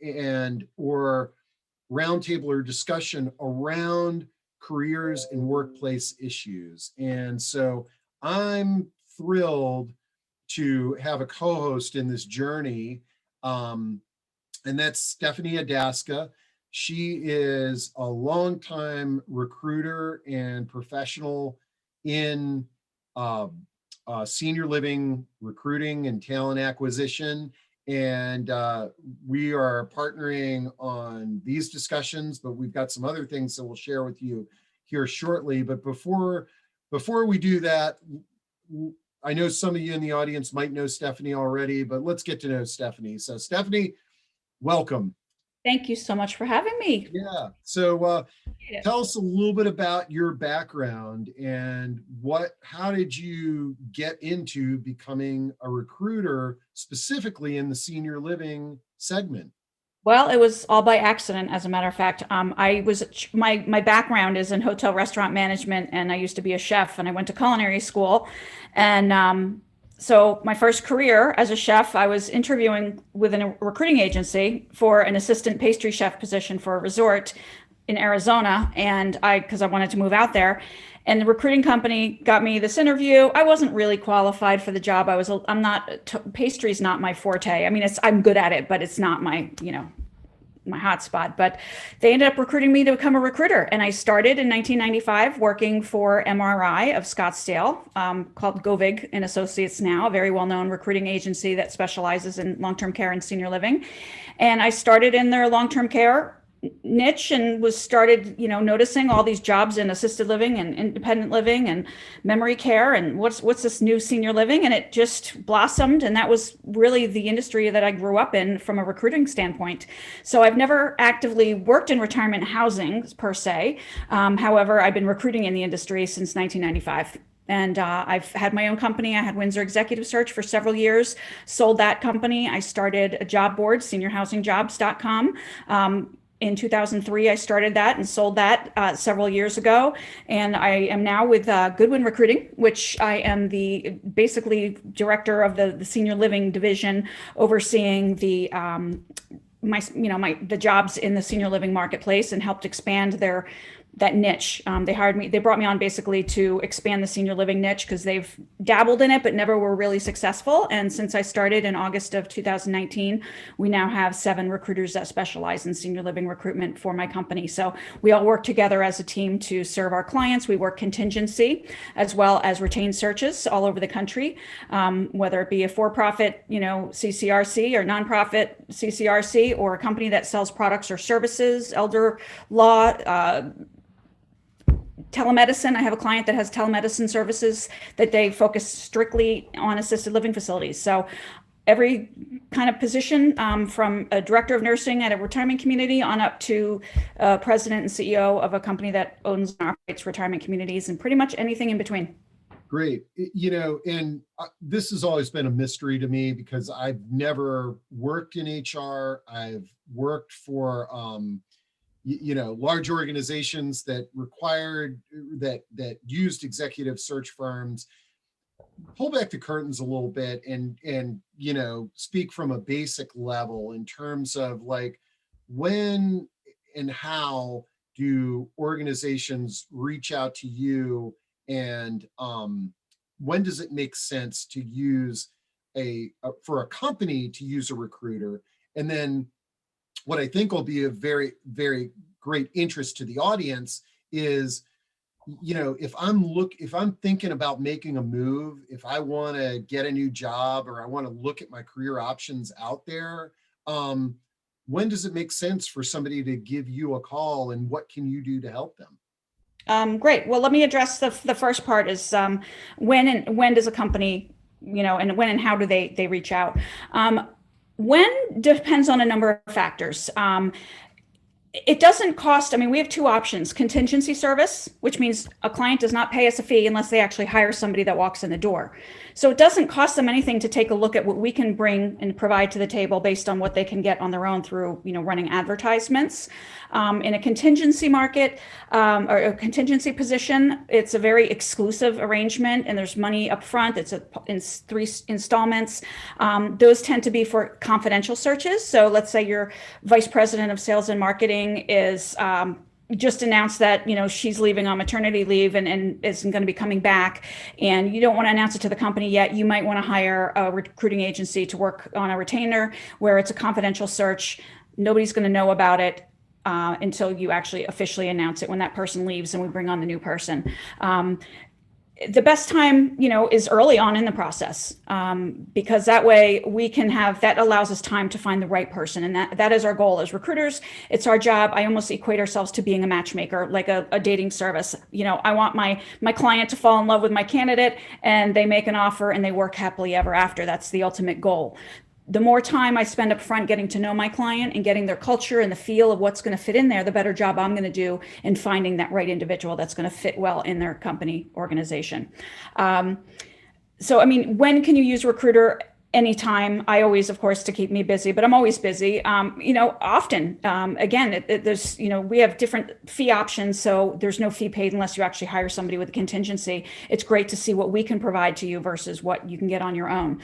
and or roundtable or discussion around careers and workplace issues. And so I'm thrilled to have a co-host in this journey, and that's Stephanie Adaska. She is a longtime recruiter and professional in senior living recruiting and talent acquisition. And we are partnering on these discussions, but we've got some other things that we'll share with you here shortly. But before we do that, I know some of you in the audience might know Stephanie already, but let's get to know Stephanie. So Stephanie, welcome. Thank you so much for having me. Yeah. So tell us a little bit about your background and how did you get into becoming a recruiter, specifically in the senior living segment? Well, it was all by accident, as a matter of fact. My background is in hotel restaurant management, and I used to be a chef, and I went to culinary school. And so my first career as a chef, I was interviewing with a recruiting agency for an assistant pastry chef position for a resort in Arizona, and because I wanted to move out there. And the recruiting company got me this interview. I wasn't really qualified for the job. Pastry's not my forte. I mean, I'm good at it, but it's not my hot spot. But they ended up recruiting me to become a recruiter. And I started in 1995 working for MRI of Scottsdale, called Govig and Associates now, a very well-known recruiting agency that specializes in long-term care and senior living. And I started in their long-term care niche and started noticing all these jobs in assisted living and independent living and memory care and what's this new senior living, and it just blossomed, and that was really the industry that I grew up in from a recruiting standpoint. So I've never actively worked in retirement housing per se. However, I've been recruiting in the industry since 1995. And I've had my own company. I had Windsor Executive Search for several years, sold that company. I started a job board, seniorhousingjobs.com. In 2003, I started that and sold that several years ago. And I am now with Goodwin Recruiting, which I am the basically director of the senior living division, overseeing the jobs in the senior living marketplace, and helped expand that niche. They brought me on basically to expand the senior living niche because they've dabbled in it, but never were really successful. And since I started in August of 2019, we now have 7 recruiters that specialize in senior living recruitment for my company. So we all work together as a team to serve our clients. We work contingency as well as retained searches all over the country, whether it be a for-profit, CCRC or nonprofit CCRC, or a company that sells products or services, elder law, telemedicine. I have a client that has telemedicine services that they focus strictly on assisted living facilities. So every kind of position, from a director of nursing at a retirement community on up to president and CEO of a company that owns and operates retirement communities, and pretty much anything in between. Great. And this has always been a mystery to me because I've never worked in HR. I've worked for large organizations that used executive search firms. Pull back the curtains a little bit and speak from a basic level in terms of like, when and how do organizations reach out to you, and when does it make sense to use for a company to use a recruiter? And then what I think will be a very, very great interest to the audience is, if I'm thinking about making a move, if I want to get a new job or I want to look at my career options out there, when does it make sense for somebody to give you a call, and what can you do to help them? Great. Well, let me address the first part is when does a company, and when and how do they reach out? When depends on a number of factors. It doesn't cost, I mean, we have two options: contingency service, which means a client does not pay us a fee unless they actually hire somebody that walks in the door. So it doesn't cost them anything to take a look at what we can bring and provide to the table based on what they can get on their own through, running advertisements. In a contingency market, or a contingency position, it's a very exclusive arrangement, and there's money up front. It's in three installments. Those tend to be for confidential searches. So let's say your vice president of sales and marketing is just announced that she's leaving on maternity leave and isn't going to be coming back, and you don't want to announce it to the company yet. You might want to hire a recruiting agency to work on a retainer where it's a confidential search. Nobody's going to know about it until you actually officially announce it when that person leaves and we bring on the new person. The best time, is early on in the process, because that way we can have, that allows us time to find the right person. And that is our goal as recruiters. It's our job. I almost equate ourselves to being a matchmaker, like a dating service. I want my client to fall in love with my candidate, and they make an offer and they work happily ever after. That's the ultimate goal. The more time I spend up front getting to know my client and getting their culture and the feel of what's going to fit in there, the better job I'm going to do in finding that right individual that's going to fit well in their company organization. So, I mean, when can you use recruiter? Anytime. I always, of course, to keep me busy, but I'm always busy. Often. Again, there's, we have different fee options, so there's no fee paid unless you actually hire somebody with a contingency. It's great to see what we can provide to you versus what you can get on your own.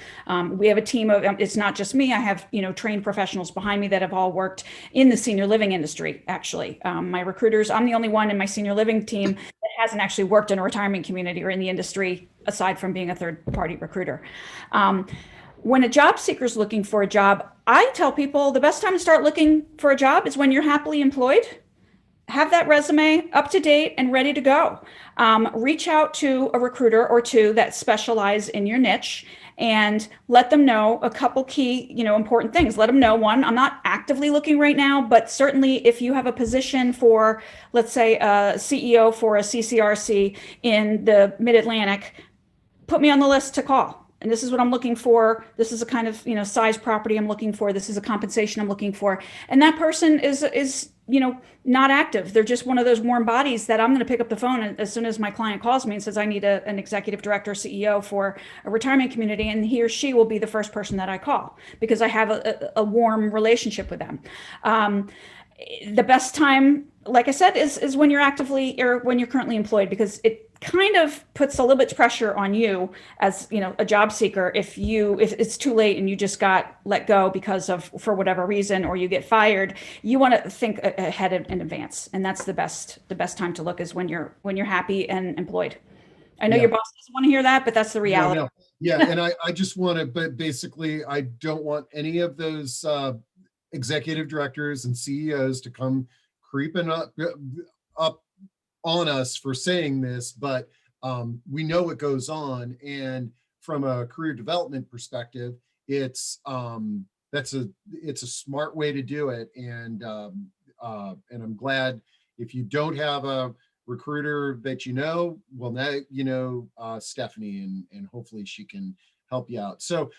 We have a team of, it's not just me. I have, trained professionals behind me that have all worked in the senior living industry, actually. My recruiters, I'm the only one in my senior living team that hasn't actually worked in a retirement community or in the industry, aside from being a third-party recruiter. When a job seeker is looking for a job, I tell people the best time to start looking for a job is when you're happily employed. Have that resume up to date and ready to go. Reach out to a recruiter or two that specialize in your niche and let them know a couple key, important things. Let them know, one, I'm not actively looking right now, but certainly if you have a position for, let's say, a CEO for a CCRC in the Mid-Atlantic, put me on the list to call. And this is what I'm looking for. This is a kind of, size property I'm looking for. This is a compensation I'm looking for. And that person is, not active. They're just one of those warm bodies that I'm going to pick up the phone as soon as my client calls me and says, I need an executive director, CEO for a retirement community. And he or she will be the first person that I call because I have a warm relationship with them. The best time, like I said, is when you're actively or when you're currently employed, because it kind of puts a little bit of pressure on you as a job seeker. If it's too late and you just got let go because of, for whatever reason, or you get fired, you want to think ahead in advance, and that's the best time to look, is when you're happy and employed. I know Yeah. your boss doesn't want to hear that, but that's the reality. No. Yeah. And I just want to, but basically I don't want any of those executive directors and CEOs to come creeping up on us for saying this, but we know what goes on. And from a career development perspective, it's it's a smart way to do it. And I'm glad, if you don't have a recruiter that well, now Stephanie, and hopefully she can help you out. So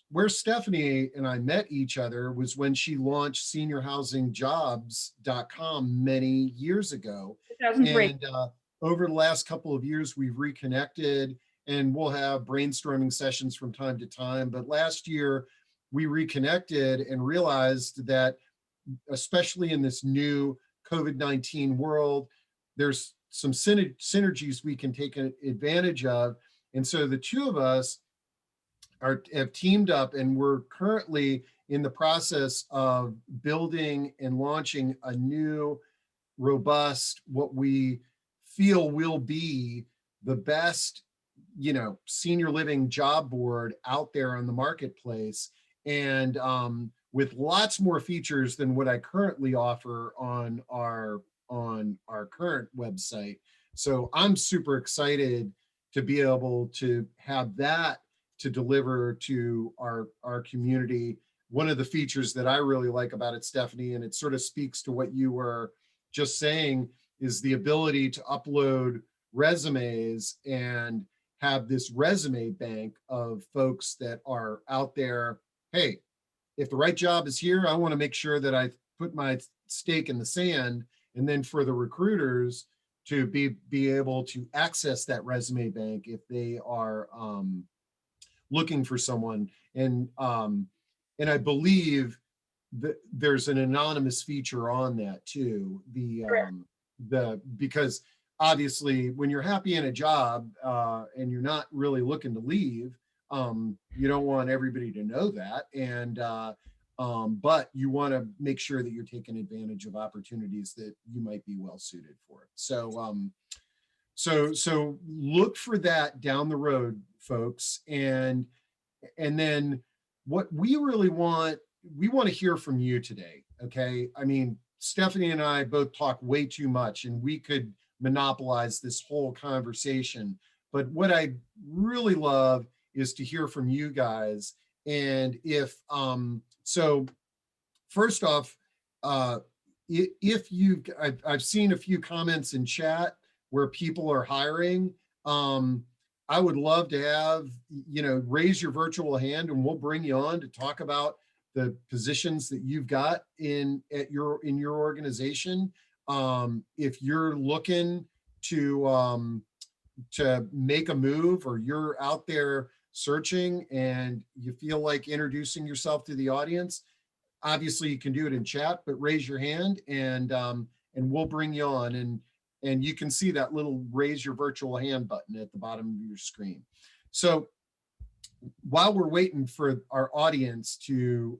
where Stephanie and I met each other was when she launched seniorhousingjobs.com many years ago. 2003. And over the last couple of years, we've reconnected, and we'll have brainstorming sessions from time to time. But last year, we reconnected and realized that, especially in this new COVID-19 world, there's some synergies we can take advantage of. And so the two of us have teamed up, and we're currently in the process of building and launching a new, robust, what we feel will be the best, senior living job board out there on the marketplace, and with lots more features than what I currently offer on our current website. So I'm super excited to be able to have that to deliver to our community. One of the features that I really like about it, Stephanie, and it sort of speaks to what you were just saying, is the ability to upload resumes and have this resume bank of folks that are out there. Hey, if the right job is here, I want to make sure that I put my stake in the sand. And then for the recruiters to be able to access that resume bank if they are looking for someone. And I believe that there's an anonymous feature on that too. Because obviously when you're happy in a job and you're not really looking to leave, you don't want everybody to know that. And but you want to make sure that you're taking advantage of opportunities that you might be well suited for. So look for that down the road, folks. And then what we really want, we want to hear from you today. Okay. I mean, Stephanie and I both talk way too much and we could monopolize this whole conversation. But what I really love is to hear from you guys. And if, so first off, if I've seen a few comments in chat where people are hiring. I would love to have, raise your virtual hand and we'll bring you on to talk about the positions that you've got in your organization. If you're looking to make a move or you're out there searching and you feel like introducing yourself to the audience, obviously you can do it in chat, but raise your hand and we'll bring you on. And you can see that little raise your virtual hand button at the bottom of your screen. So while we're waiting for our audience to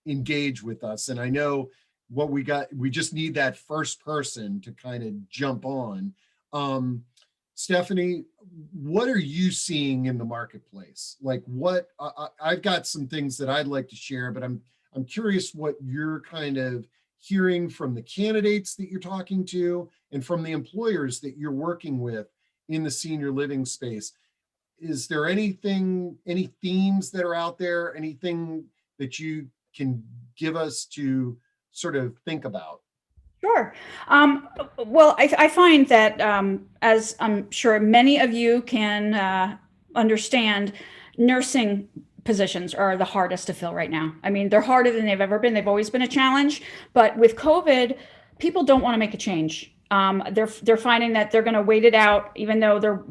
engage with us, and I know what we just need that first person to kind of jump on. Stephanie, what are you seeing in the marketplace? Like I've got some things that I'd like to share, but I'm curious what you're kind of hearing from the candidates that you're talking to and from the employers that you're working with in the senior living space. Is there any themes that are out there, anything that you can give us to sort of think about? Sure. Well, I find that, as I'm sure many of you can understand, nursing positions are the hardest to fill right now. I mean, they're harder than they've ever been. They've always been a challenge, but with COVID, people don't want to make a change. They're finding that they're going to wait it out, even though they're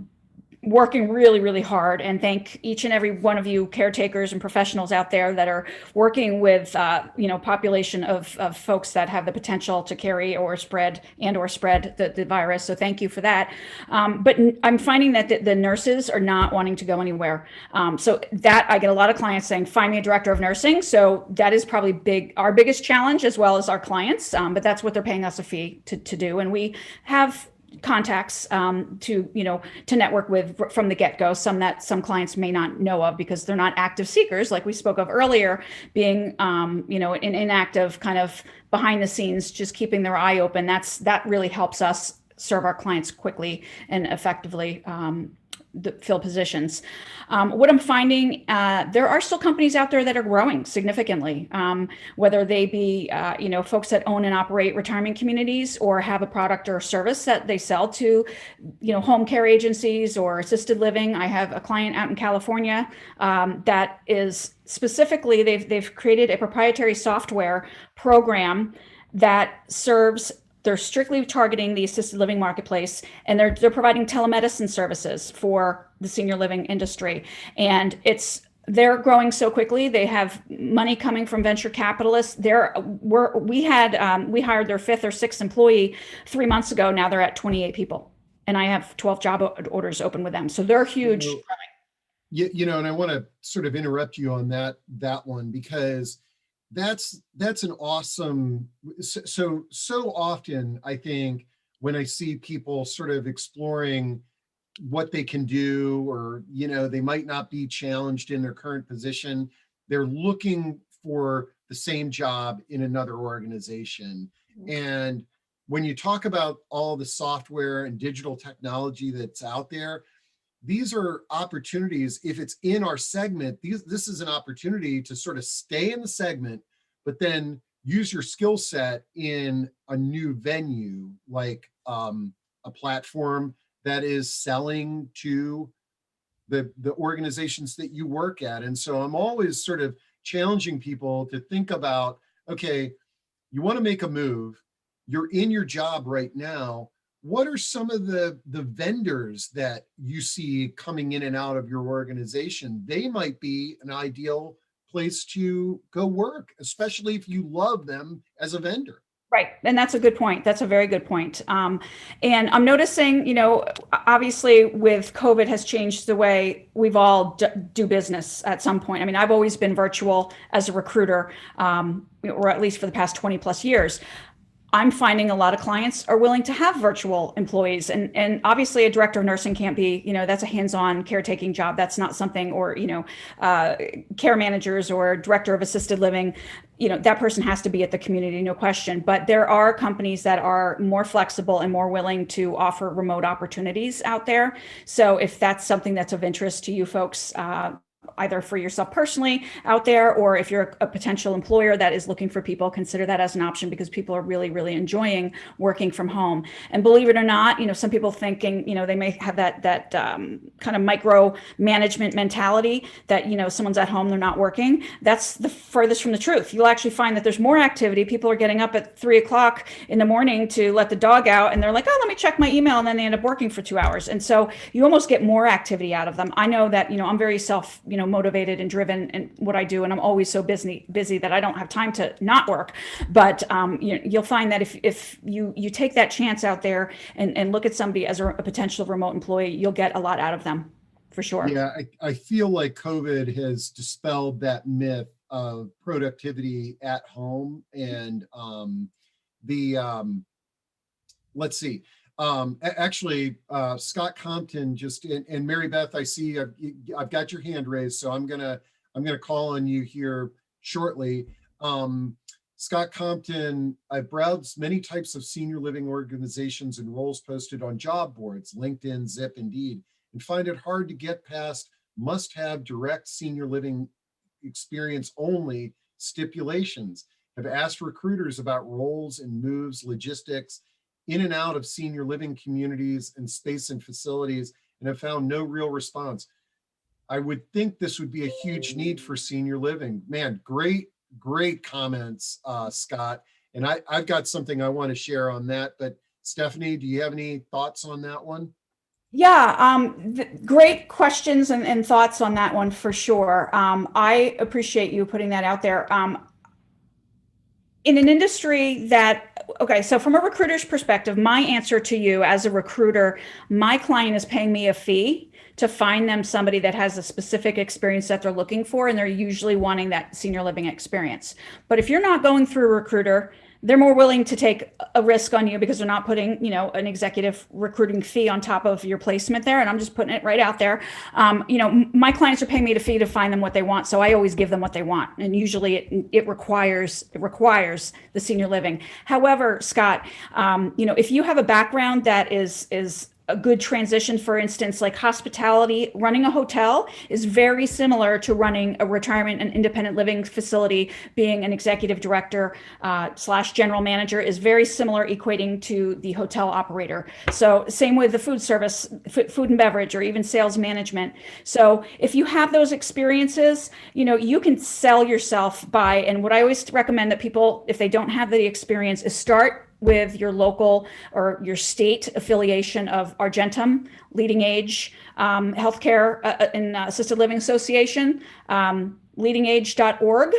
working really, really hard. And thank each and every one of you caretakers and professionals out there that are working with, population of folks that have the potential to carry or spread the virus. So thank you for that. But I'm finding that the nurses are not wanting to go anywhere. So that I get a lot of clients saying, find me a director of nursing. So that is probably our biggest challenge as well as our clients. But that's what they're paying us a fee to do. And we have contacts to network with from the get-go, some clients may not know of because they're not active seekers, like we spoke of earlier, being an inactive kind of behind the scenes, just keeping their eye open. That really helps us serve our clients quickly and effectively, fill positions. What I'm finding, there are still companies out there that are growing significantly, whether they be, folks that own and operate retirement communities or have a product or service that they sell to, home care agencies or assisted living. I have a client out in California that is specifically, they've created a proprietary software program that serves. They're strictly targeting the assisted living marketplace, and they're providing telemedicine services for the senior living industry. And they're growing so quickly. They have money coming from venture capitalists. We hired their fifth or sixth employee 3 months ago. Now they're at 28 people, and I have 12 job orders open with them. So they're huge. And I want to sort of interrupt you on that one, because that's an awesome, so often I think when I see people sort of exploring what they can do, or they might not be challenged in their current position, they're looking for the same job in another organization. And when you talk about all the software and digital technology that's out there, these are opportunities. If it's in our segment, this is an opportunity to sort of stay in the segment, but then use your skill set in a new venue, like a platform that is selling to the organizations that you work at. And so I'm always sort of challenging people to think about, okay, you want to make a move, you're in your job right now. What are some of the vendors that you see coming in and out of your organization? They might be an ideal place to go work, especially if you love them as a vendor. Right. And that's a good point. That's a very good point. And I'm noticing, obviously with COVID has changed the way we've all do business at some point. I mean, I've always been virtual as a recruiter, or at least for the past 20 plus years. I'm finding a lot of clients are willing to have virtual employees. And obviously a director of nursing can't be, that's a hands-on caretaking job. That's not something, or, care managers or director of assisted living, that person has to be at the community, no question. But there are companies that are more flexible and more willing to offer remote opportunities out there. So if that's something that's of interest to you folks, either for yourself personally out there, or if you're a potential employer that is looking for people, consider that as an option, because people are really, really enjoying working from home. And believe it or not, some people thinking, they may have that kind of micro management mentality that, someone's at home, they're not working. That's the furthest from the truth. You'll actually find that there's more activity. People are getting up at 3 o'clock in the morning to let the dog out, and they're like, oh, let me check my email. And then they end up working for 2 hours. And so you almost get more activity out of them. I know that, I'm very motivated and driven in what I do, and I'm always so busy that I don't have time to not work. But you'll find that if you take that chance out there and look at somebody as a potential remote employee, you'll get a lot out of them, for sure. Yeah, I feel like COVID has dispelled that myth of productivity at home. And let's see. Actually, Scott Compton just, and Mary Beth, I see I've got your hand raised, so I'm gonna call on you here shortly. Scott Compton, I browsed many types of senior living organizations and roles posted on job boards, LinkedIn, Zip, Indeed, and find it hard to get past must-have direct senior living experience only stipulations. Have asked recruiters about roles and moves, logistics, in and out of senior living communities and space and facilities, and have found no real response. I would think this would be a huge need for senior living. Man, great comments, Scott. And I've got something I want to share on that, but Stephanie, do you have any thoughts on that one? Yeah, great questions and thoughts on that one, for sure. I appreciate you putting that out there. In an industry that, okay, so from a recruiter's perspective, my answer to you as a recruiter, my client is paying me a fee to find them somebody that has a specific experience that they're looking for, and they're usually wanting that senior living experience. But if you're not going through a recruiter, they're more willing to take a risk on you because they're not putting, an executive recruiting fee on top of your placement there. And I'm just putting it right out there. My clients are paying me a fee to find them what they want. So I always give them what they want. And usually it requires the senior living. However, Scott, if you have a background that is a good transition, for instance, like hospitality, running a hotel is very similar to running a retirement and independent living facility. Being an executive director / general manager is very similar, equating to the hotel operator. So same with the food service, food and beverage, or even sales management. So if you have those experiences, you can sell yourself by, and what I always recommend that people, if they don't have the experience, is start with your local or your state affiliation of Argentum, Leading Age, Healthcare and Assisted Living Association, leadingage.org,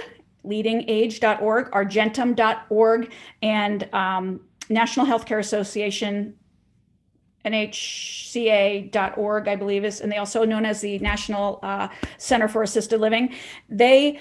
argentum.org, and National Healthcare Association, NHCA.org, I believe is, and they also known as the National Center for Assisted Living. They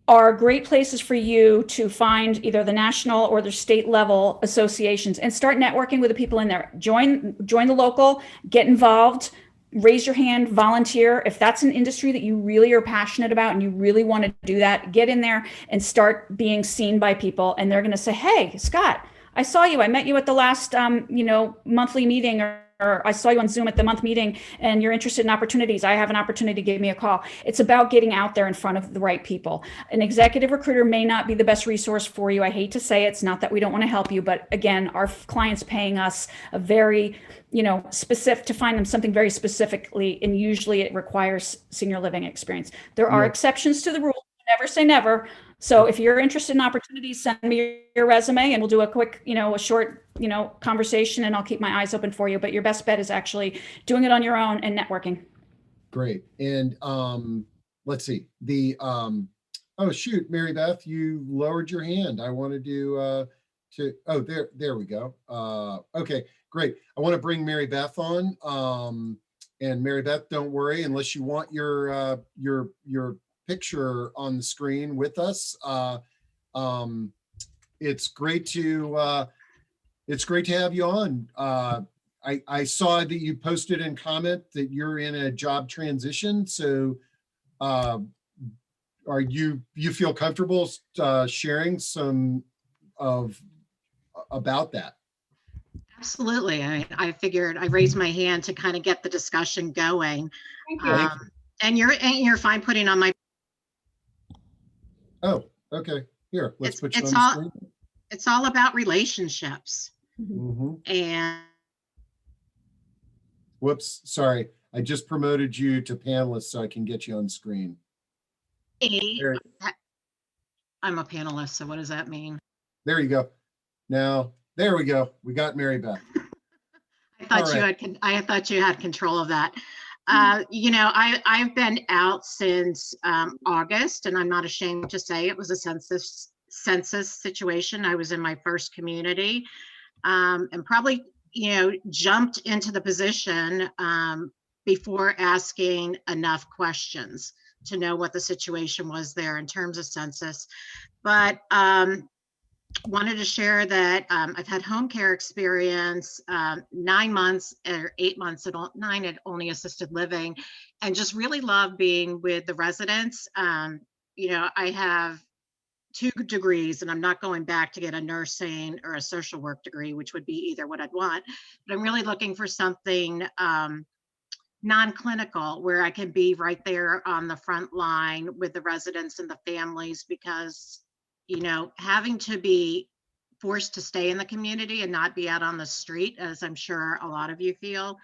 are great places for you to find either the national or the state level associations and start networking with the people in there. Join the local, get involved, raise your hand, volunteer. If that's an industry that you really are passionate about and you really want to do that, get in there and start being seen by people. And they're going to say, hey, Scott, I saw you. I met you at the last, monthly meeting, or I saw you on Zoom at the month meeting, and you're interested in opportunities. I have an opportunity, give me a call. It's about getting out there in front of the right people. An executive recruiter may not be the best resource for you. I hate to say it's not that we don't want to help you, but again, our clients paying us a very, specific, to find them something very specifically, and usually it requires senior living experience. There are exceptions to the rule. never say never. So if you're interested in opportunities, send me your resume and we'll do a quick, a short, conversation, and I'll keep my eyes open for you. But your best bet is actually doing it on your own and networking. Great. And let's see. Oh shoot, Mary Beth, you lowered your hand. I wanted oh, there we go. Okay, great. I want to bring Mary Beth on. And Mary Beth, don't worry, unless you want your picture on the screen with us. It's great to have you on. I saw that you posted in comment that you're in a job transition. So are you feel comfortable sharing some about that? Absolutely. I figured I raised my hand to kind of get the discussion going. Thank you. And you're fine putting on my. Oh, okay. Here, let's put you on the screen. It's all about relationships. Mm-hmm. And whoops, sorry. I just promoted you to panelist so I can get you on screen. I'm a panelist, so what does that mean? There you go. Now, there we go. We got Mary Beth. I thought you had control of that. I've been out since August, and I'm not ashamed to say it was a census situation. I was in my first community, and probably jumped into the position before asking enough questions to know what the situation was there in terms of census. But wanted to share that I've had home care experience, 9 months or 8 months, 9 at only assisted living, and just really love being with the residents. I have 2 degrees, and I'm not going back to get a nursing or a social work degree, which would be either what I'd want, but I'm really looking for something non-clinical where I can be right there on the front line with the residents and the families, because having to be forced to stay in the community and not be out on the street, as I'm sure a lot of you feel,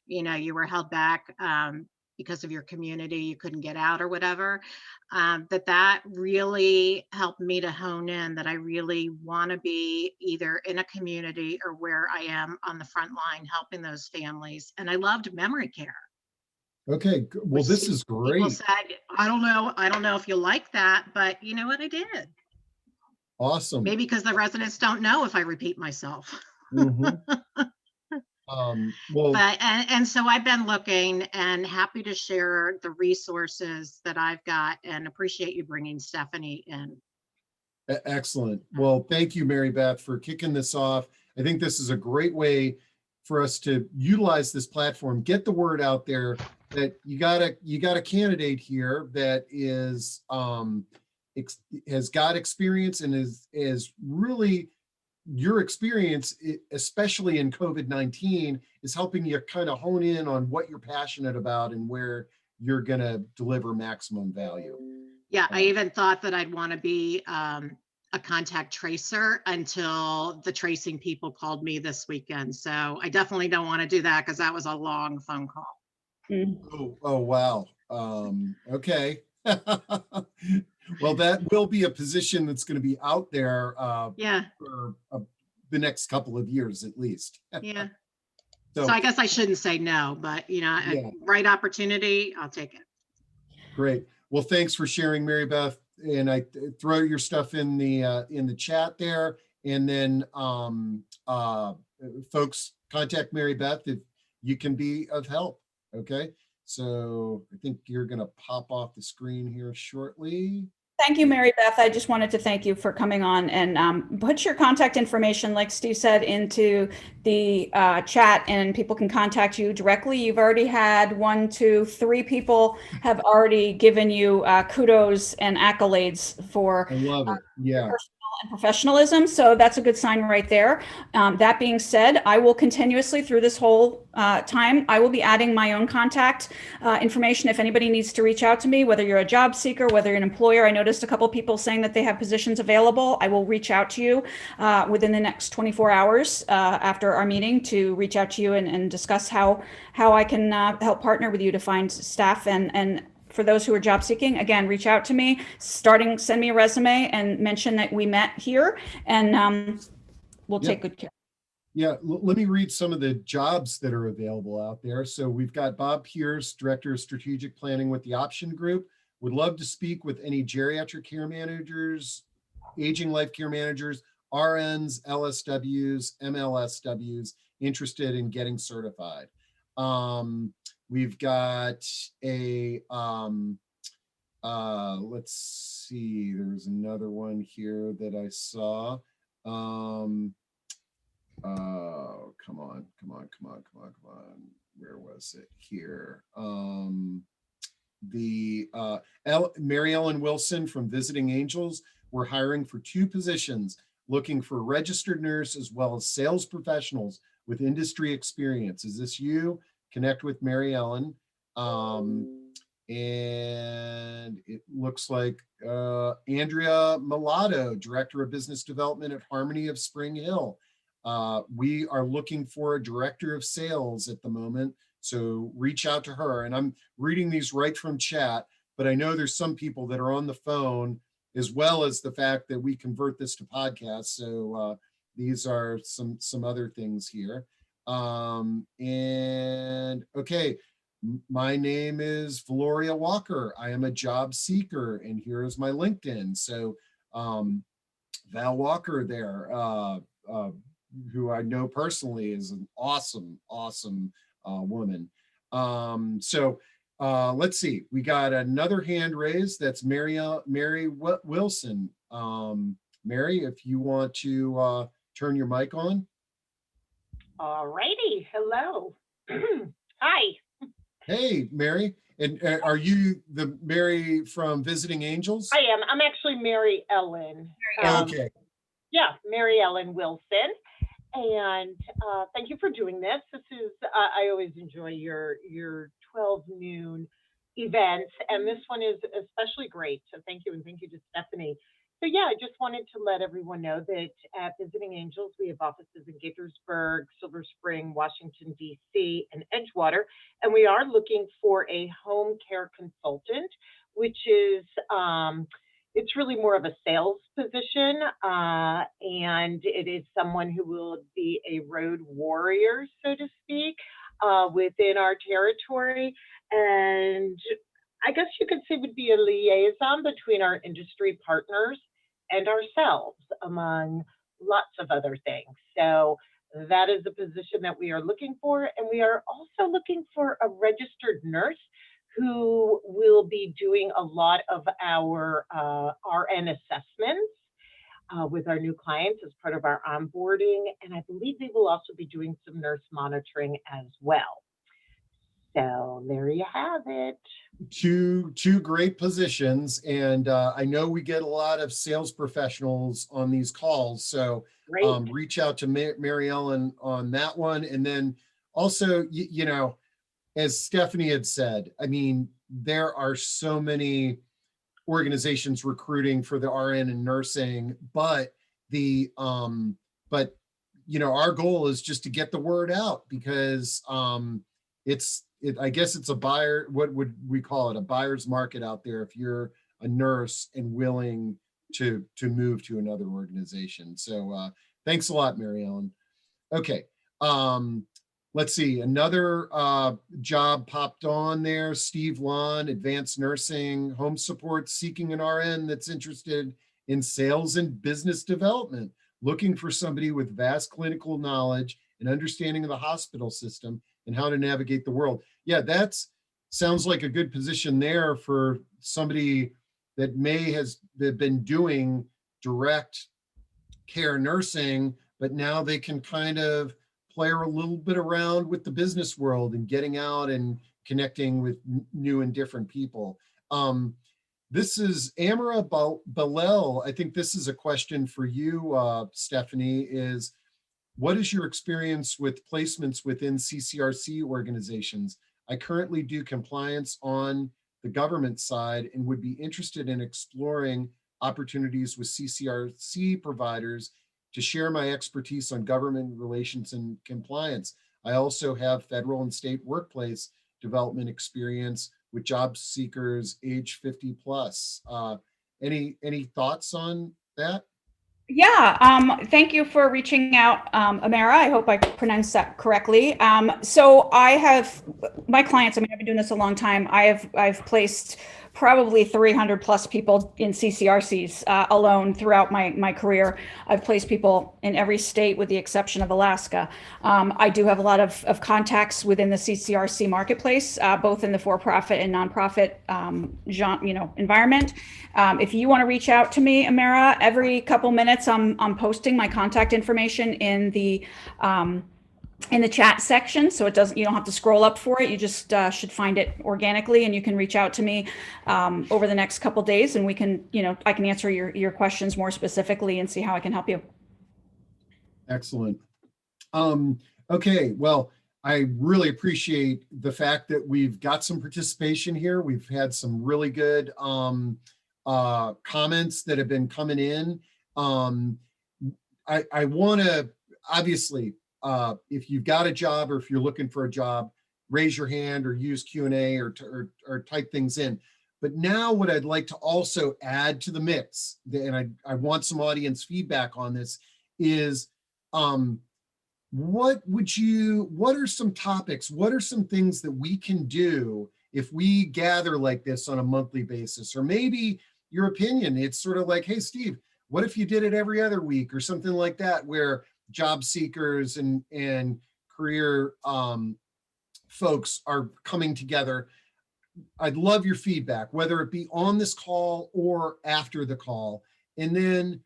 you were held back because of your community, you couldn't get out or whatever, that really helped me to hone in that I really want to be either in a community or where I am on the front line helping those families. And I loved memory care. Okay, well, this is great. People said, I don't know if you like that, but you know what, I did. Awesome. Maybe because the residents don't know if I repeat myself. Mm-hmm. And so I've been looking and happy to share the resources that I've got, and appreciate you bringing Stephanie in. Excellent. Well, thank you, Mary Beth, for kicking this off. I think this is a great way for us to utilize this platform, get the word out there that you got a candidate here that is has got experience and is really, your experience, especially in COVID-19, is helping you kind of hone in on what you're passionate about and where you're going to deliver maximum value. Yeah, I even thought that I'd want to be a contact tracer until the tracing people called me this weekend. So I definitely don't want to do that, because that was a long phone call. Oh wow. Okay. Well, that will be a position that's going to be out there for the next couple of years at least. Yeah. So I guess I shouldn't say no, but right opportunity, I'll take it. Great. Well, thanks for sharing, Mary Beth. And I throw your stuff in the chat there, and then folks, contact Mary Beth if you can be of help. Okay. So I think you're going to pop off the screen here shortly. Thank you, Mary Beth. I just wanted to thank you for coming on, and put your contact information, like Steve said, into the chat, and people can contact you directly. You've already had 1, 2, 3 people have already given you kudos and accolades for I love it. Yeah. and professionalism. So that's a good sign right there. That being said, I will continuously through this whole time, I will be adding my own contact information. If anybody needs to reach out to me, whether you're a job seeker, whether you're an employer, I noticed a couple people saying that they have positions available. I will reach out to you within the next 24 hours after our meeting to reach out to you and discuss how I can help partner with you to find staff and for those who are job seeking, again, reach out to me, send me a resume and mention that we met here, and we'll take good care. Yeah, let me read some of the jobs that are available out there. So we've got Bob Pierce, Director of Strategic Planning with the Option Group. Would love to speak with any geriatric care managers, aging life care managers, RNs, LSWs, MLSWs interested in getting certified. We've got a, let's see, there's another one here that I saw. Oh, come on. Where was it here? Mary Ellen Wilson from Visiting Angels. We're hiring for 2 positions, looking for a registered nurse as well as sales professionals with industry experience. Is this you? Connect with Mary Ellen. And it looks like Andrea Mulatto, Director of Business Development at Harmony of Spring Hill. We are looking for a director of sales at the moment, so reach out to her. And I'm reading these right from chat, but I know there's some people that are on the phone, as well as the fact that we convert this to podcasts. So these are some other things here. And okay, my name is Valoria Walker. I am a job seeker, and here is my LinkedIn. So Val Walker there, who I know personally is an awesome woman. So let's see, we got another hand raised. That's Mary Wilson. Mary, if you want to turn your mic on. All righty. Hello. Hi. Hey, Mary. And are you the Mary from Visiting Angels? I am. I'm actually Mary Ellen. Okay. Yeah, Mary Ellen Wilson. And thank you for doing this. This is, I always enjoy your 12 noon events, and this one is especially great. So thank you, and thank you to Stephanie. So yeah, I just wanted to let everyone know that at Visiting Angels, we have offices in Gaithersburg, Silver Spring, Washington, D.C., and Edgewater. And we are looking for a home care consultant, which is, it's really more of a sales position, and it is someone who will be a road warrior, so to speak, within our territory. And I guess you could say would be a liaison between our industry partners and ourselves, among lots of other things. So that is a position that we are looking for. And we are also looking for a registered nurse who will be doing a lot of our RN assessments with our new clients as part of our onboarding. And I believe they will also be doing some nurse monitoring as well. So there you have it. Two great positions. And I know we get a lot of sales professionals on these calls. So reach out to Mary Ellen on that one. And then also, you know, as Stephanie had said, I mean, there are so many organizations recruiting for the RN and nursing, but the you know, our goal is just to get the word out, because I guess it's a buyer, what would we call it? A buyer's market out there if you're a nurse and willing to move to another organization. So thanks a lot, Mary Ellen. Okay. Let's see, another job popped on there. Steve Lon, advanced nursing, home support, seeking an RN that's interested in sales and business development, looking for somebody with vast clinical knowledge and understanding of the hospital system and how to navigate the world. Yeah, sounds like a good position there for somebody that has been doing direct care nursing, but now they can kind of play a little bit around with the business world and getting out and connecting with new and different people. This is Amara Balel. I think this is a question for you, Stephanie, is what is your experience with placements within CCRC organizations? I currently do compliance on the government side and would be interested in exploring opportunities with CCRC providers to share my expertise on government relations and compliance. I also have federal and state workplace development experience with job seekers age 50 plus. Any thoughts on that? Yeah, thank you for reaching out, Amara. I hope I pronounced that correctly. So I have my clients, I mean, I've been doing this a long time. I've placed probably 300 plus people in CCRCs alone throughout my career. I've placed people in every state with the exception of Alaska. I do have a lot of contacts within the CCRC marketplace, both in the for-profit and nonprofit environment. If you want to reach out to me, Amara, every couple minutes I'm posting my contact information in the chat section, so you don't have to scroll up for it. You just should find it organically, and you can reach out to me over the next couple days, and we can, I can answer your questions more specifically and see how I can help you. Excellent. Okay, well, I really appreciate the fact that we've got some participation here. We've had some really good comments that have been coming in. I want to, obviously, if you've got a job or if you're looking for a job, raise your hand or use Q&A or type things in. But now what I'd like to also add to the mix, and I want some audience feedback on this, is what are some topics, what are some things that we can do if we gather like this on a monthly basis? Or maybe your opinion, it's sort of like, hey, Steve, what if you did it every other week or something like that, where job seekers and career folks are coming together? I'd love your feedback, whether it be on this call or after the call. And then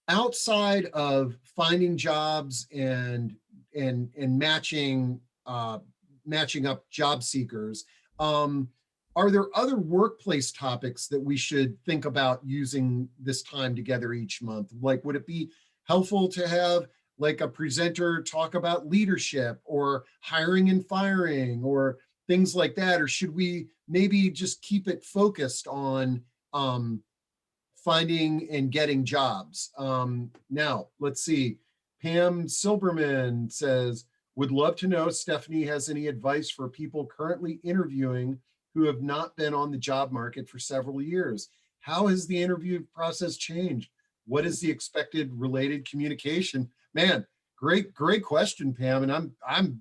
outside of finding jobs and matching up job seekers, are there other workplace topics that we should think about using this time together each month? Like, would it be helpful to have like a presenter talk about leadership or hiring and firing or things like that? Or should we maybe just keep it focused on finding and getting jobs? Now, let's see. Pam Silberman says, would love to know if Stephanie has any advice for people currently interviewing who have not been on the job market for several years. How has the interview process changed? What is the expected related communication? Man, great question, Pam. And I'm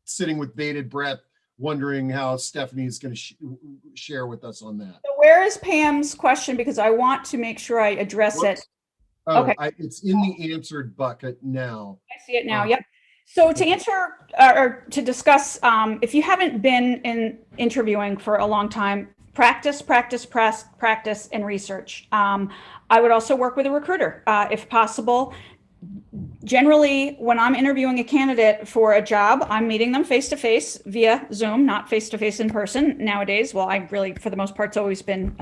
sitting with bated breath, wondering how Stephanie's going to share with us on that. So where is Pam's question? Because I want to make sure I address it. Oh, okay. It's in the answered bucket now. I see it now. Yep. So to answer or to discuss, if you haven't been interviewing for a long time, practice, and research. I would also work with a recruiter if possible. Generally, when I'm interviewing a candidate for a job, I'm meeting them face-to-face via Zoom, not face-to-face in person nowadays. Well, I really, for the most part, it's always been,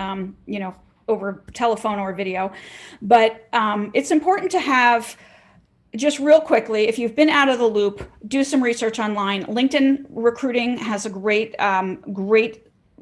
over telephone or video. But it's important to have, just real quickly, if you've been out of the loop, do some research online. LinkedIn recruiting has a great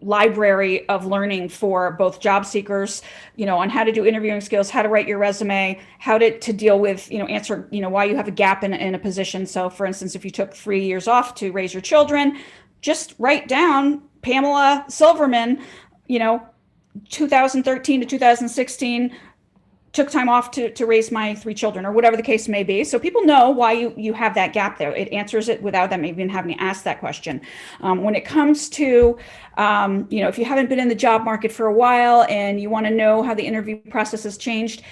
library of learning for both job seekers, on how to do interviewing skills, how to write your resume, how to deal with, answer, why you have a gap in a position. So for instance, if you took 3 years off to raise your children, just write down Pamela Silverman, 2013 to 2016, took time off to raise my 3 children, or whatever the case may be. So people know why you have that gap there. It answers it without them even having to ask that question. When it comes to, if you haven't been in the job market for a while and you want to know how the interview process has changed,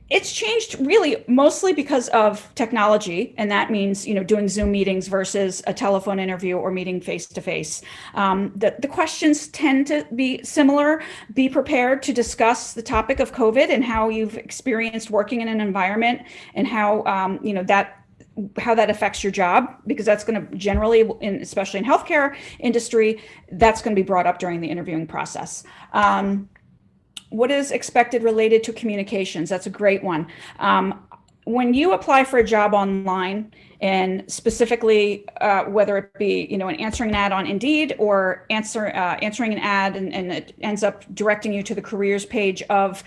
it's changed really mostly because of technology. And that means, doing Zoom meetings versus a telephone interview or meeting face-to-face. The questions tend to be similar. Be prepared to discuss the topic of COVID and how you've experienced working in an environment and how, how that affects your job, because that's going to generally, especially in healthcare industry, that's going to be brought up during the interviewing process. What is expected related to communications? That's a great one. When you apply for a job online, and specifically whether it be answering an ad on Indeed or answering an ad and it ends up directing you to the careers page of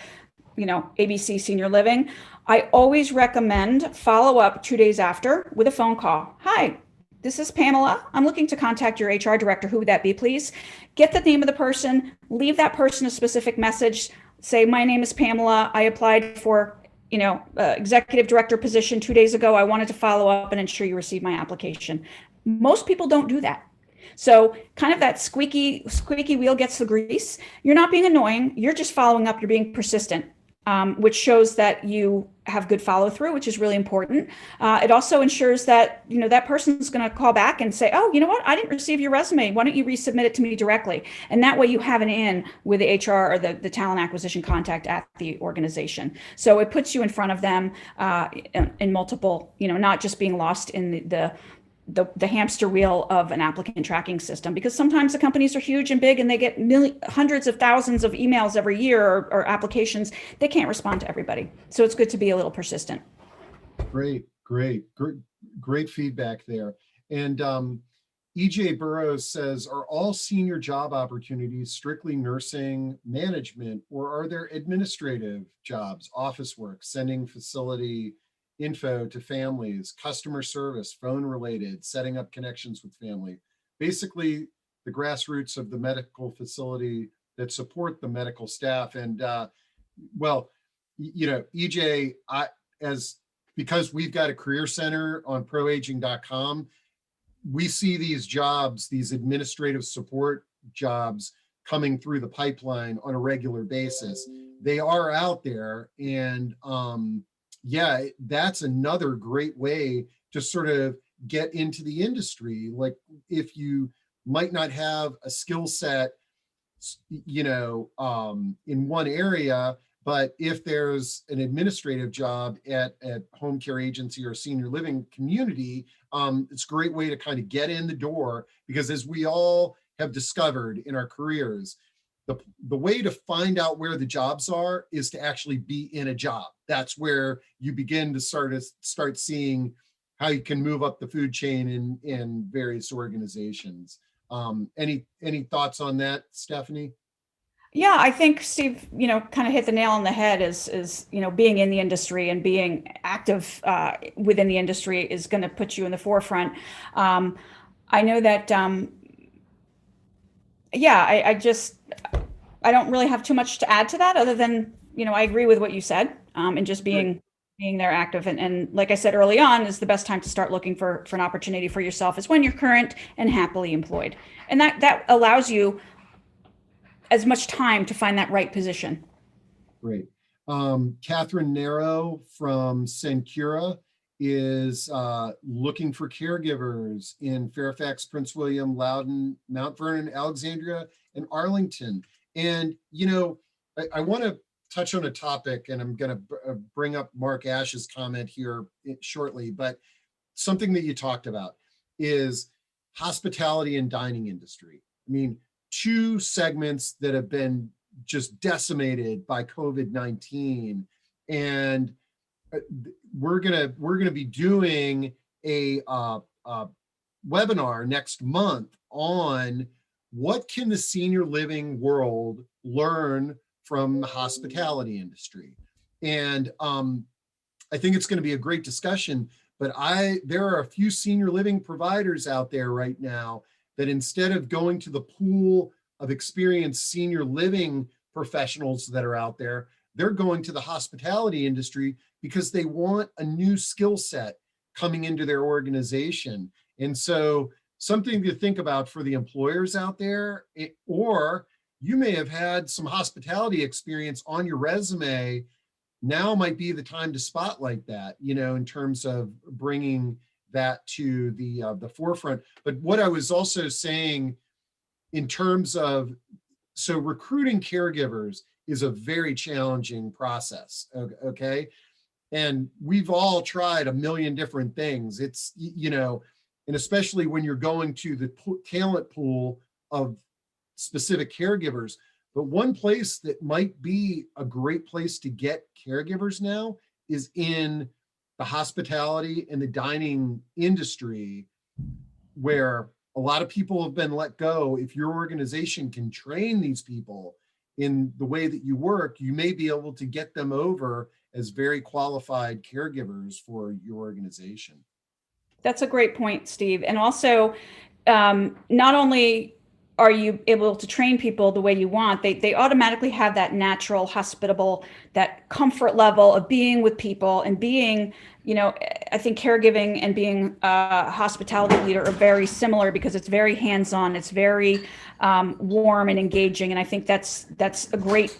ABC Senior Living, I always recommend follow up 2 days after with a phone call. Hi, this is Pamela. I'm looking to contact your HR director. Who would that be, please? Get the name of the person, leave that person a specific message. Say, my name is Pamela. I applied for, executive director position 2 days ago. I wanted to follow up and ensure you received my application. Most people don't do that. So kind of that squeaky wheel gets the grease. You're not being annoying. You're just following up. You're being persistent, which shows that you have good follow through, which is really important. It also ensures that, that person's going to call back and say, oh, you know what? I didn't receive your resume. Why don't you resubmit it to me directly? And that way you have an in with the HR or the talent acquisition contact at the organization. So it puts you in front of them in multiple, not just being lost in the hamster wheel of an applicant tracking system, because sometimes the companies are huge and big and they get hundreds of thousands of emails every year or applications. They can't respond to everybody. So it's good to be a little persistent. Great feedback there. And EJ Burrows says, are all senior job opportunities strictly nursing management, or are there administrative jobs, office work, sending facility info to families, customer service, phone related, setting up connections with family, basically the grassroots of the medical facility that support the medical staff? And EJ, because we've got a career center on proaging.com, we see these jobs, these administrative support jobs coming through the pipeline on a regular basis. They are out there, and that's another great way to sort of get into the industry. Like, if you might not have a skill set, in one area, but if there's an administrative job at home care agency or senior living community, it's a great way to kind of get in the door, because as we all have discovered in our careers, the way to find out where the jobs are is to actually be in a job. That's where you begin to start seeing how you can move up the food chain in various organizations. Any thoughts on that, Stephanie? Yeah, I think Steve, kind of hit the nail on the head. Is being in the industry and being active within the industry is going to put you in the forefront. I know that. I don't really have too much to add to that, other than, I agree with what you said, and just being there active. And like I said early on, is the best time to start looking for an opportunity for yourself is when you're current and happily employed. And that allows you as much time to find that right position. Great. Catherine Narrow from Sencura is looking for caregivers in Fairfax, Prince William, Loudoun, Mount Vernon, Alexandria, and Arlington. And, I want to touch on a topic, and I'm going to bring up Mark Ash's comment here shortly, but something that you talked about is hospitality and dining industry. I mean, two segments that have been just decimated by COVID-19. And we're gonna be doing a webinar next month on what can the senior living world learn from the hospitality industry. And I think it's going to be a great discussion, but there are a few senior living providers out there right now that, instead of going to the pool of experienced senior living professionals that are out there, they're going to the hospitality industry because they want a new skill set coming into their organization. And so, something to think about for the employers out there, or you may have had some hospitality experience on your resume. Now might be the time to spotlight that, in terms of bringing that to the forefront. But what I was also saying in terms of, so recruiting caregivers is a very challenging process. Okay. And we've all tried a million different things. It's, and especially when you're going to the talent pool of specific caregivers. But one place that might be a great place to get caregivers now is in the hospitality and the dining industry, where a lot of people have been let go. If your organization can train these people in the way that you work, you may be able to get them over as very qualified caregivers for your organization. That's a great point, Steve. And also, not only are you able to train people the way you want, they automatically have that natural, hospitable, that comfort level of being with people and being, I think caregiving and being a hospitality leader are very similar because it's very hands-on, it's very warm and engaging. And I think that's a great,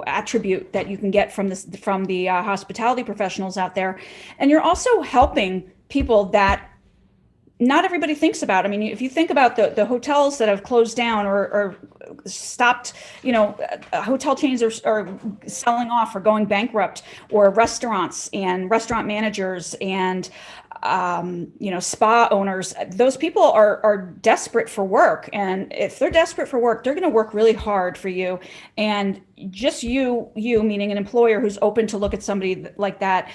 attribute that you can get from the hospitality professionals out there. And you're also helping people that not everybody thinks about. I mean, if you think about the hotels that have closed down or stopped, hotel chains are selling off or going bankrupt, or restaurants and restaurant managers and spa owners, those people are desperate for work. And if they're desperate for work, they're going to work really hard for you. And just you meaning an employer who's open to look at somebody like that,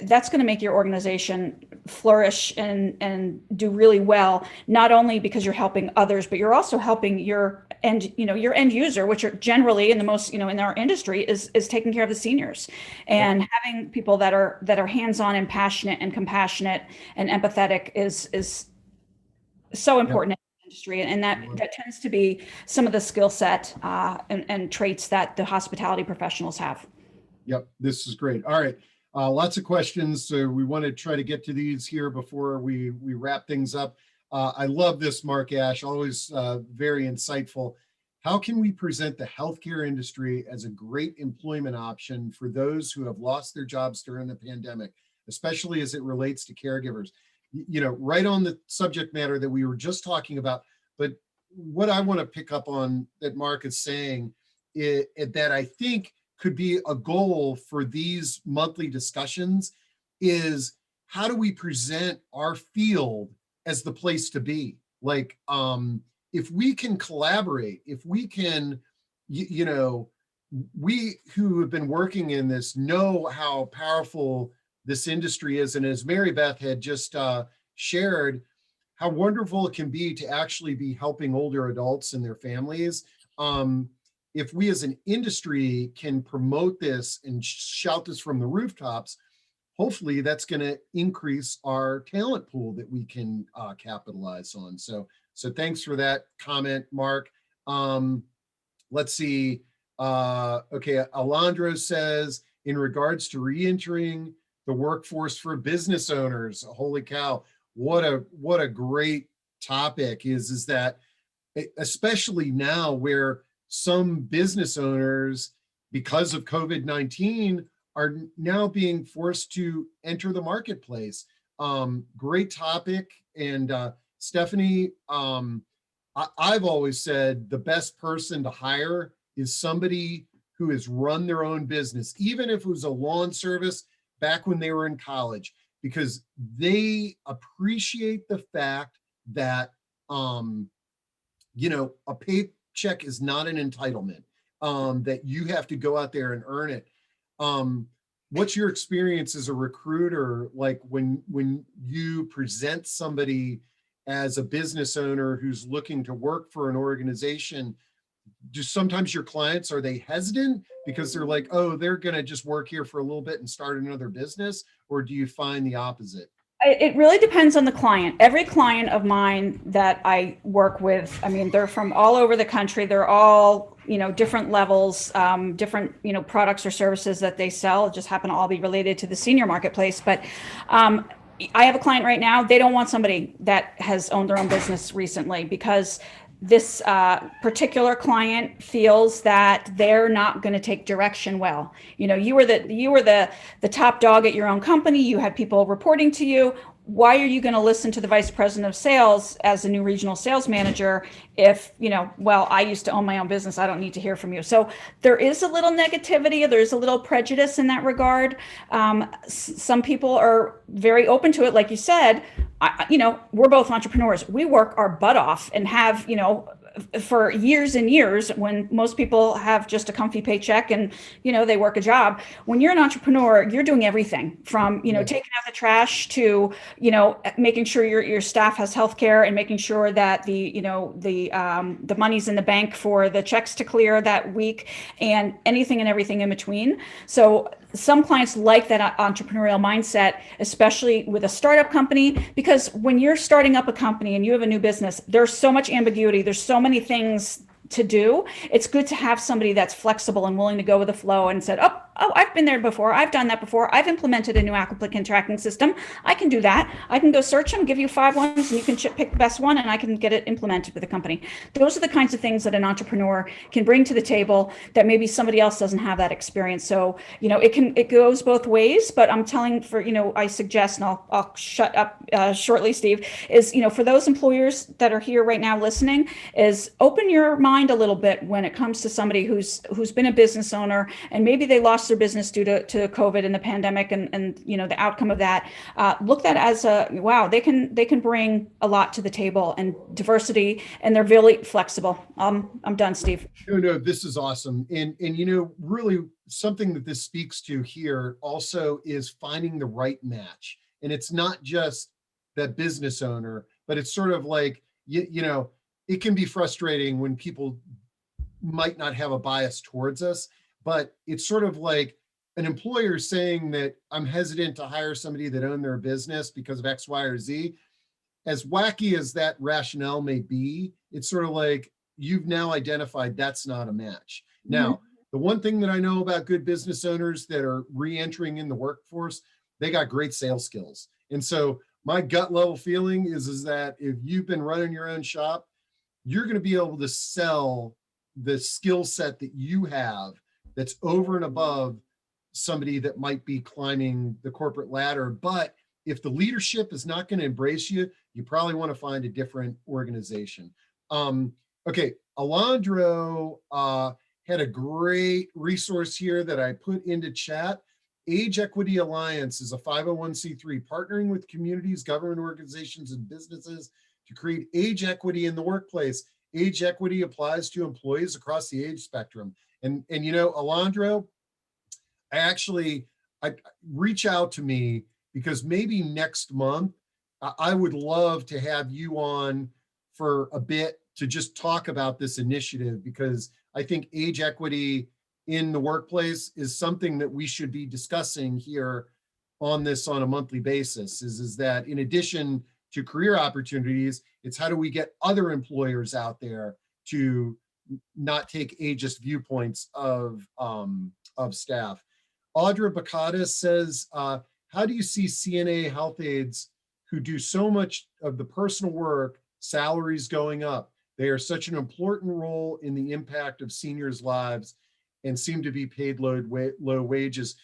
that's going to make your organization flourish and do really well, not only because you're helping others, but you're also helping your end user, which are generally in the most, in our industry is taking care of the seniors. And having people that are hands-on and passionate and compassionate and empathetic is so important in the industry. And that tends to be some of the skill set and traits that the hospitality professionals have. Yep, this is great. All right. Lots of questions. So we want to try to get to these here before we wrap things up. I love this, Mark Ash, always very insightful. How can we present the healthcare industry as a great employment option for those who have lost their jobs during the pandemic, especially as it relates to caregivers? Right on the subject matter that we were just talking about. But what I want to pick up on that Mark is saying is that I think could be a goal for these monthly discussions is, how do we present our field as the place to be? Like, if we can collaborate, if we can, we who have been working in this know how powerful this industry is. And as Mary Beth had just shared, how wonderful it can be to actually be helping older adults and their families. If we as an industry can promote this and shout this from the rooftops, hopefully that's going to increase our talent pool that we can capitalize on. So thanks for that comment, Mark. Let's see. Okay, Alondra says, in regards to reentering the workforce for business owners, holy cow, what a great topic is that, especially now where some business owners, because of COVID-19, are now being forced to enter the marketplace. Great topic. And Stephanie, I've always said the best person to hire is somebody who has run their own business, even if it was a lawn service back when they were in college, because they appreciate the fact that, a paycheck is not an entitlement, that you have to go out there and earn it. What's your experience as a recruiter, like when you present somebody as a business owner who's looking to work for an organization? Do sometimes your clients, are they hesitant because they're like, oh, they're going to just work here for a little bit and start another business? Or do you find the opposite? It really depends on the client. Every client of mine that I work with, I mean, they're from all over the country. They're all, different levels, different, products or services that they sell. It just happen to all be related to the senior marketplace. But I have a client right now. They don't want somebody that has owned their own business recently, because this particular client feels that they're not going to take direction well. You were the top dog at your own company. You had people reporting to you. Why are you going to listen to the vice president of sales as a new regional sales manager if, well, I used to own my own business, I don't need to hear from you. So there is a little negativity, there's a little prejudice in that regard. Some people are very open to it. Like you said, we're both entrepreneurs. We work our butt off and have, for years and years, when most people have just a comfy paycheck and, they work a job. When you're an entrepreneur, you're doing everything from, taking out the trash to, making sure your staff has healthcare and making sure that the money's in the bank for the checks to clear that week and anything and everything in between. So some clients like that entrepreneurial mindset, especially with a startup company, because when you're starting up a company and you have a new business, there's so much ambiguity. There's so many things to do. It's good to have somebody that's flexible and willing to go with the flow and said, oh, I've been there before. I've done that before. I've implemented a new applicant tracking system. I can do that. I can go search them, give you 5 ones, and you can pick the best one, and I can get it implemented with the company. Those are the kinds of things that an entrepreneur can bring to the table that maybe somebody else doesn't have that experience. So, it goes both ways, but I'm telling I suggest, and I'll shut up shortly, Steve, is, for those employers that are here right now listening, is open your mind a little bit when it comes to somebody who's been a business owner and maybe they lost their business due to COVID and the pandemic and the outcome of that. Look at as wow, they can bring a lot to the table and diversity, and they're really flexible. I'm done, Steve. No, this is awesome. And really something that this speaks to here also is finding the right match. And it's not just that business owner, but it's sort of like, it can be frustrating when people might not have a bias towards us, but it's sort of like an employer saying that I'm hesitant to hire somebody that owned their business because of X, Y, or Z. As wacky as that rationale may be, it's sort of like you've now identified that's not a match. Now, the one thing that I know about good business owners that are re-entering in the workforce, they got great sales skills. And so my gut level feeling is that if you've been running your own shop, you're going to be able to sell the skill set that you have that's over and above somebody that might be climbing the corporate ladder. But if the leadership is not going to embrace you, you probably want to find a different organization. Okay, Alondro had a great resource here that I put into chat. Age Equity Alliance is a 501c3 partnering with communities, government organizations, and businesses to create age equity in the workplace. Age equity applies to employees across the age spectrum. And Alondro, I reach out to me because maybe next month, I would love to have you on for a bit to just talk about this initiative, because I think age equity in the workplace is something that we should be discussing here on a monthly basis, is that in addition to career opportunities, it's how do we get other employers out there to not take ageist viewpoints of staff. Audra Bacata says, how do you see CNA health aides who do so much of the personal work, salaries going up? They are such an important role in the impact of seniors' lives and seem to be paid low wages.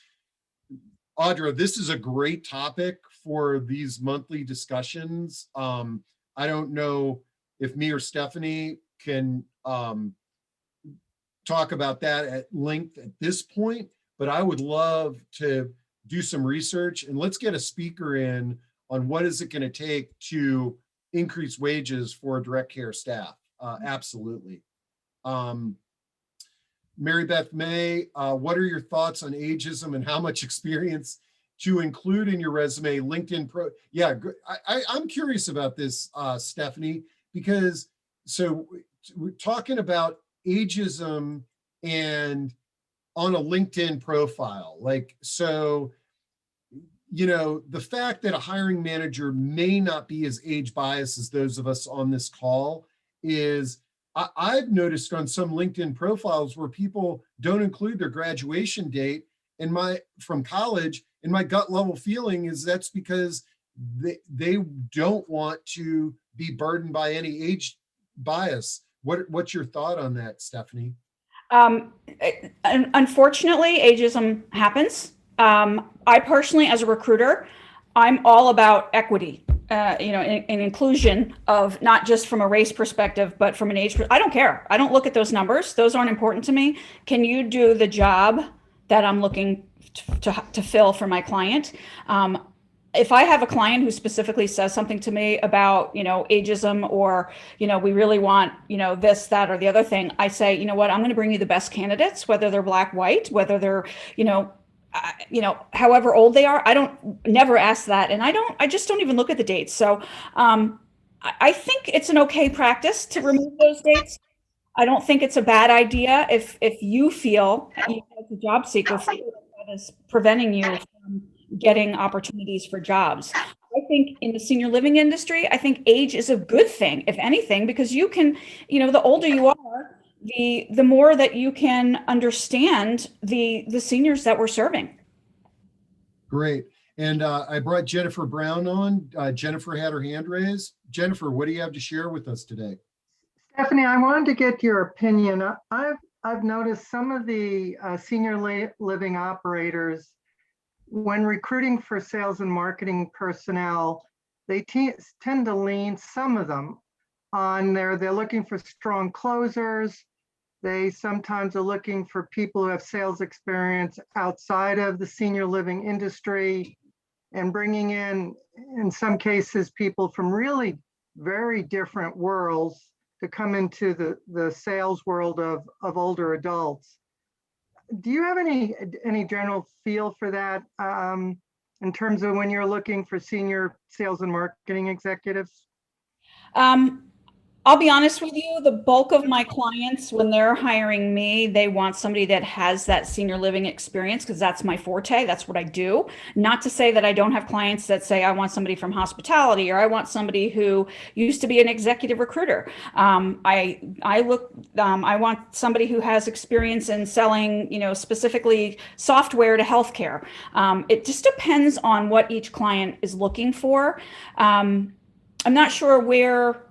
Audra, this is a great topic for these monthly discussions. I don't know if me or Stephanie can talk about that at length at this point, but I would love to do some research and let's get a speaker in on what is it going to take to increase wages for direct care staff. Absolutely. Mary Beth May, what are your thoughts on ageism and how much experience to include in your resume? LinkedIn Pro. Yeah, I'm curious about this, Stephanie, because so we're talking about ageism and on a LinkedIn profile. The fact that a hiring manager may not be as age biased as those of us on this call is, I've noticed on some LinkedIn profiles where people don't include their graduation date from college, and my gut level feeling is that's because they don't want to be burdened by any age bias. What's your thought on that, Stephanie? Unfortunately, ageism happens. I personally, as a recruiter, I'm all about equity, and inclusion of not just from a race perspective, but from an age. I don't care. I don't look at those numbers. Those aren't important to me. Can you do the job that I'm looking to fill for my client? If I have a client who specifically says something to me about, ageism, or, we really want, this, that, or the other thing, I say, you know what, I'm going to bring you the best candidates, whether they're black, white, whether they're, however old they are. I don't never ask that. And I just don't even look at the dates. So I think it's an okay practice to remove those dates. I don't think it's a bad idea if you feel, as a job seeker, feel is preventing you from getting opportunities for jobs. I think in the senior living industry, I think age is a good thing, if anything, because you can, the older you are, the more that you can understand the seniors that we're serving. Great. And I brought Jennifer Brown on. Jennifer had her hand raised. Jennifer, what do you have to share with us today? Stephanie, I wanted to get your opinion. I've noticed some of the senior living operators, when recruiting for sales and marketing personnel, they tend to lean, some of them, on they're looking for strong closers. They sometimes are looking for people who have sales experience outside of the senior living industry, and bringing in some cases, people from really very different worlds to come into the sales world of older adults. Do you have any general feel for that in terms of when you're looking for senior sales and marketing executives? I'll be honest with you, the bulk of my clients, when they're hiring me, they want somebody that has that senior living experience because that's my forte. That's what I do. Not to say that I don't have clients that say, I want somebody from hospitality, or I want somebody who used to be an executive recruiter. I want somebody who has experience in selling, specifically software to healthcare. It just depends on what each client is looking for. I'm not sure where.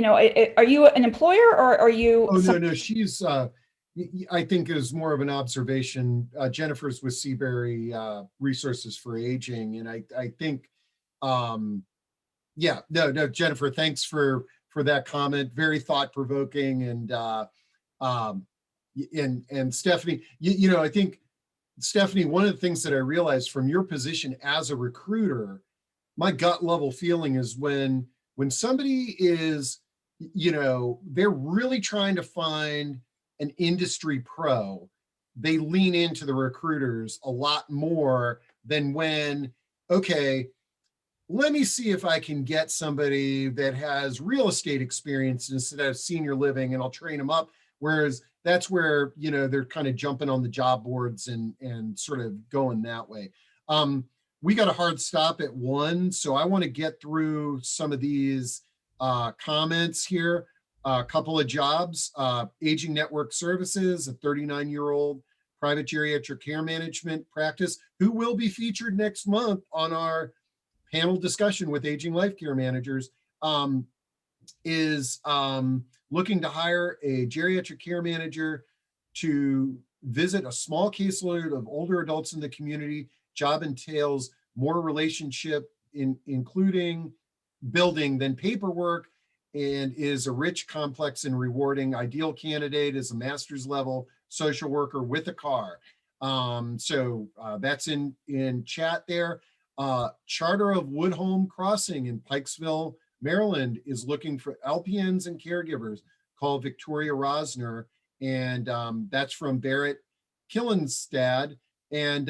Are you an employer or are you? Oh, no, she's, I think is more of an observation. Jennifer's with Seabury Resources for Aging. And I think, yeah, no, Jennifer, thanks for that comment. Very thought provoking. And Stephanie, I think, Stephanie, one of the things that I realized from your position as a recruiter, my gut level feeling is when somebody is, they're really trying to find an industry pro, they lean into the recruiters a lot more than when, okay, let me see if I can get somebody that has real estate experience instead of senior living and I'll train them up. Whereas that's where, they're kind of jumping on the job boards and sort of going that way. We got a hard stop at 1, so I want to get through some of these comments here. A couple of jobs, Aging Network Services, a 39-year-old private geriatric care management practice who will be featured next month on our panel discussion with aging life care managers, is looking to hire a geriatric care manager to visit a small caseload of older adults in the community. Job entails more relationship including building than paperwork, and is a rich, complex, and rewarding. Ideal candidate is a master's level social worker with a car. So that's in chat there. Charter of Woodholm Crossing in Pikesville, Maryland is looking for LPNs and caregivers. Call Victoria Rosner, and that's from Barrett Killenstad. And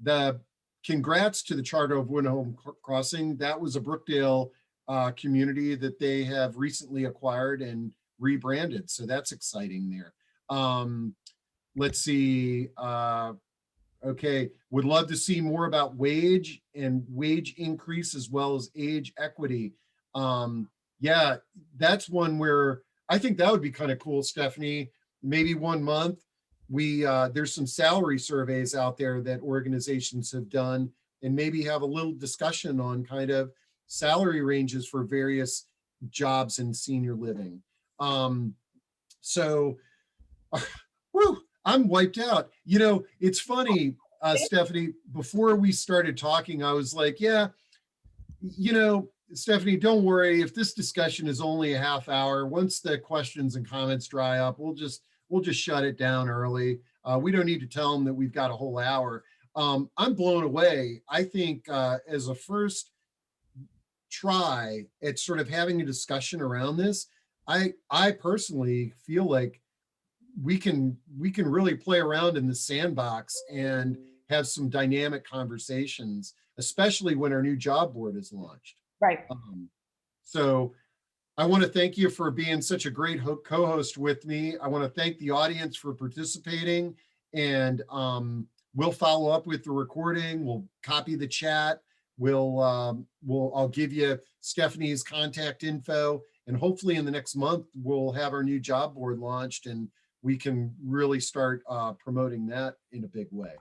the congrats to the Charter of Woodholm Crossing. That was a Brookdale community that they have recently acquired and rebranded. So that's exciting there. Let's see. Okay, would love to see more about wage increase as well as age equity. Yeah, that's one where I think that would be kind of cool, Stephanie. Maybe 1 month. There's some salary surveys out there that organizations have done, and maybe have a little discussion on kind of salary ranges for various jobs in senior living. So, whew, I'm wiped out. It's funny, Stephanie, before we started talking, I was like, yeah, Stephanie, don't worry. If this discussion is only a half hour, once the questions and comments dry up, we'll just shut it down early. We don't need to tell them that we've got a whole hour. I'm blown away. I think as a first try at sort of having a discussion around this, I personally feel like we can really play around in the sandbox and have some dynamic conversations, especially when our new job board is launched. Right. So I want to thank you for being such a great co-host with me. I want to thank the audience for participating, and we'll follow up with the recording. We'll copy the chat. I'll give you Stephanie's contact info, and hopefully in the next month, we'll have our new job board launched and we can really start promoting that in a big way.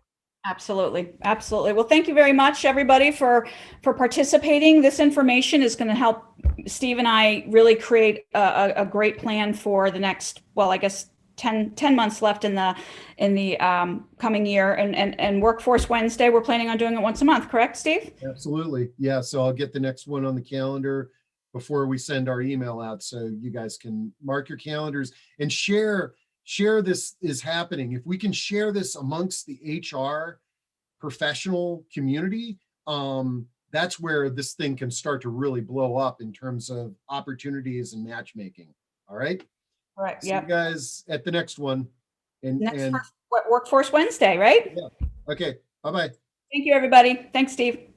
Absolutely. Absolutely. Well, thank you very much, everybody, for participating. This information is going to help Steve and I really create a great plan for the next, well, I guess 10 months left in the coming year. And Workforce Wednesday, we're planning on doing it once a month, correct, Steve? Absolutely. Yeah. So I'll get the next one on the calendar before we send our email out, so you guys can mark your calendars and share this is happening. If we can share this amongst the HR professional community, that's where this thing can start to really blow up in terms of opportunities and matchmaking. All right. All right. See you guys at the next one. And Workforce Wednesday, right? yeah. Okay. Bye-bye. Thank you, everybody. Thanks, Steve.